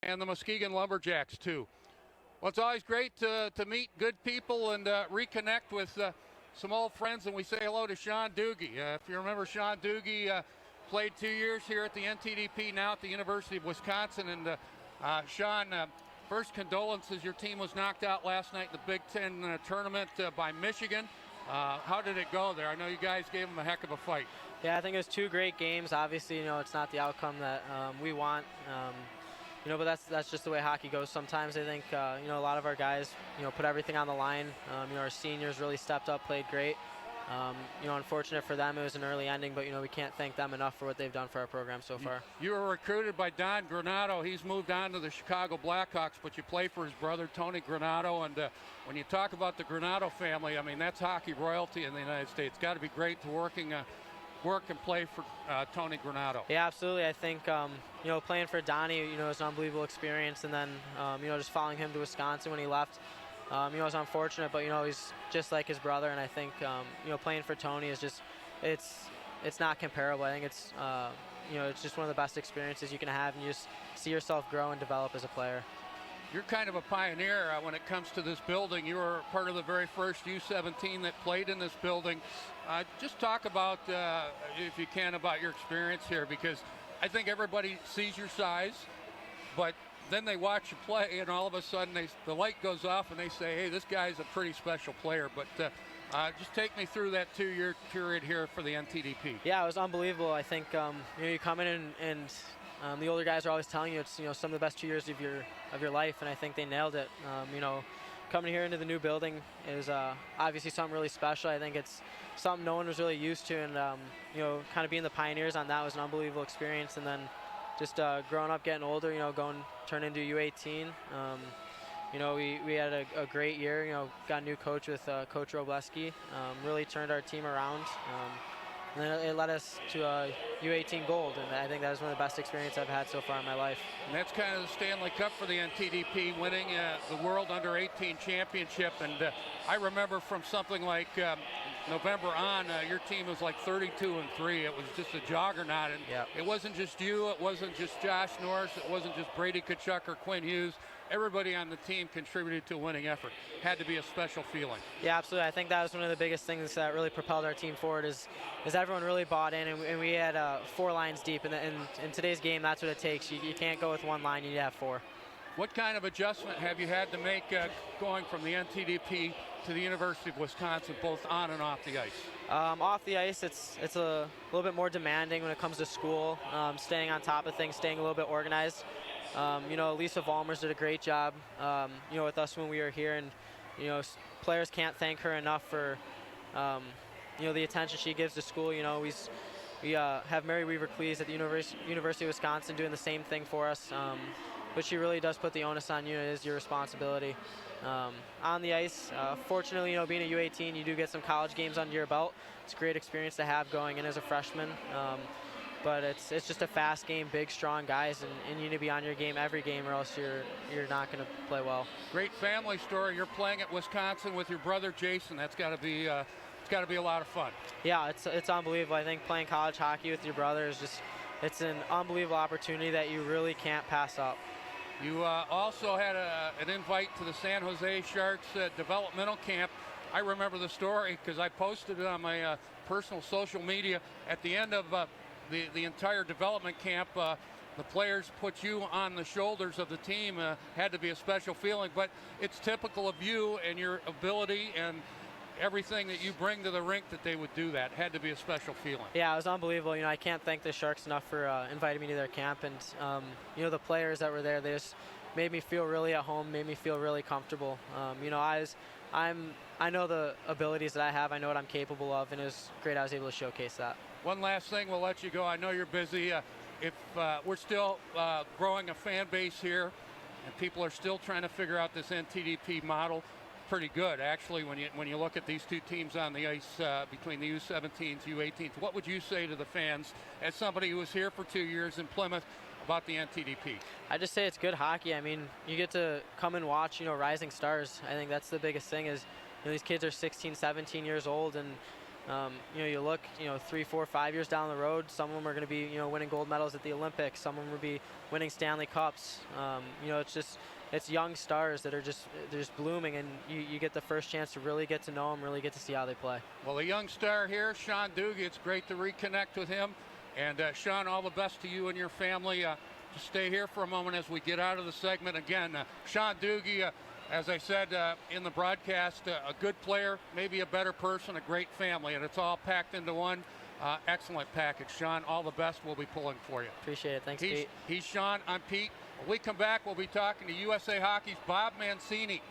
and the Muskegon Lumberjacks too. Well, it's always great to meet good people and reconnect with some old friends, and we say hello to Sean Dhooghe. If you remember, Sean Dhooghe played 2 years here at the NTDP, now at the University of Wisconsin. And Sean, first condolences, your team was knocked out last night in the Big Ten tournament by Michigan. How did it go there? I know you guys gave them a heck of a fight. Yeah, I think it was 2 great games. Obviously, it's not the outcome that we want. But that's just the way hockey goes sometimes. I think, a lot of our guys, put everything on the line. Our seniors really stepped up, played great. Unfortunate for them, it was an early ending, but, we can't thank them enough for what they've done for our program so far. You were recruited by Don Granato. He's moved on to the Chicago Blackhawks, but you play for his brother, Tony Granato. And when you talk about the Granato family, I mean, that's hockey royalty in the United States. Got to be great to work and play for Tony Granato. Yeah, absolutely. I think, playing for Donnie, was an unbelievable experience. And then, just following him to Wisconsin when he left, it was unfortunate, but, he's just like his brother. And I think, playing for Tony is just, it's not comparable. I think it's, it's just one of the best experiences you can have, and you just see yourself grow and develop as a player. You're kind of a pioneer when it comes to this building. You were part of the very first U17 that played in this building. Just talk about, if you can, about your experience here, because I think everybody sees your size, but then they watch you play, and all of a sudden the light goes off, and they say, hey, this guy's a pretty special player. But just take me through that 2-year period here for the NTDP. Yeah, it was unbelievable. I think you come in and the older guys are always telling you it's some of the best 2 years of your life, and I think they nailed it. Coming here into the new building is obviously something really special. I think it's something no one was really used to, and kind of being the pioneers on that was an unbelievable experience. And then just growing up, getting older, turn into U18. We had a great year. Got a new coach with Coach Robleski. Really turned our team around. And then it led us to U18 gold, and I think that was one of the best experiences I've had so far in my life. And that's kind of the Stanley Cup for the NTDP, winning the World Under-18 Championship. And I remember from something like November on, your team was like 32-3. It was just a juggernaut, and yep. It wasn't just you, it wasn't just Josh Norris, it wasn't just Brady Tkachuk or Quinn Hughes. Everybody on the team contributed to a winning effort. Had to be a special feeling. Yeah, absolutely. I think that was one of the biggest things that really propelled our team forward is everyone really bought in, and we had 4 lines deep. And in today's game, that's what it takes. You can't go with 1 line, you need to have 4. What kind of adjustment have you had to make going from the NTDP to the University of Wisconsin, both on and off the ice? Off the ice, it's a little bit more demanding when it comes to school, staying on top of things, staying a little bit organized. Lisa Vollmers did a great job, with us when we were here, and, players can't thank her enough for, the attention she gives to school. We have Mary Weaver-Cleese at the University of Wisconsin doing the same thing for us, but she really does put the onus on you. It is your responsibility. On the ice, fortunately, being a U18, you do get some college games under your belt. It's a great experience to have going in as a freshman. But it's just a fast game, big, strong guys, and you need to be on your game every game, or else you're not going to play well. Great family story. You're playing at Wisconsin with your brother Jason. That's got to be a lot of fun. Yeah, it's unbelievable. I think playing college hockey with your brother is it's an unbelievable opportunity that you really can't pass up. You also had an invite to the San Jose Sharks developmental camp. I remember the story because I posted it on my personal social media. At the end of the entire development camp, the players put you on the shoulders of the team. Had to be a special feeling, but it's typical of you and your ability and everything that you bring to the rink that they would do that. Had to be a special feeling. Yeah, it was unbelievable. I can't thank the Sharks enough for inviting me to their camp, and the players that were there, they just made me feel really at home, made me feel really comfortable. I know the abilities that I have, I know what I'm capable of, and it was great I was able to showcase that. One last thing, we'll let you go. I know you're busy. If we're still growing a fan base here, and people are still trying to figure out this NTDP model, pretty good actually when you look at these 2 teams on the ice between the U17s, U18s. What would you say to the fans as somebody who was here for 2 years in Plymouth about the NTDP? I just say it's good hockey. I mean, you get to come and watch, rising stars. I think that's the biggest thing is, these kids are 16, 17 years old, and You know, you look, 3, 4, 5 years down the road, some of them are going to be, winning gold medals at the Olympics. Some of them will be winning Stanley Cups. It's young stars that are they're just blooming, and you get the first chance to really get to know them, really get to see how they play. Well, a young star here, Sean Dhooghe. It's great to reconnect with him. And Sean, all the best to you and your family. Just stay here for a moment as we get out of the segment. Again, Sean Dhooghe, as I said in the broadcast, a good player, maybe a better person, a great family, and it's all packed into one excellent package. Sean, all the best. We'll be pulling for you. Appreciate it. Thanks, Pete. He's Sean. I'm Pete. When we come back, we'll be talking to USA Hockey's Bob Mancini.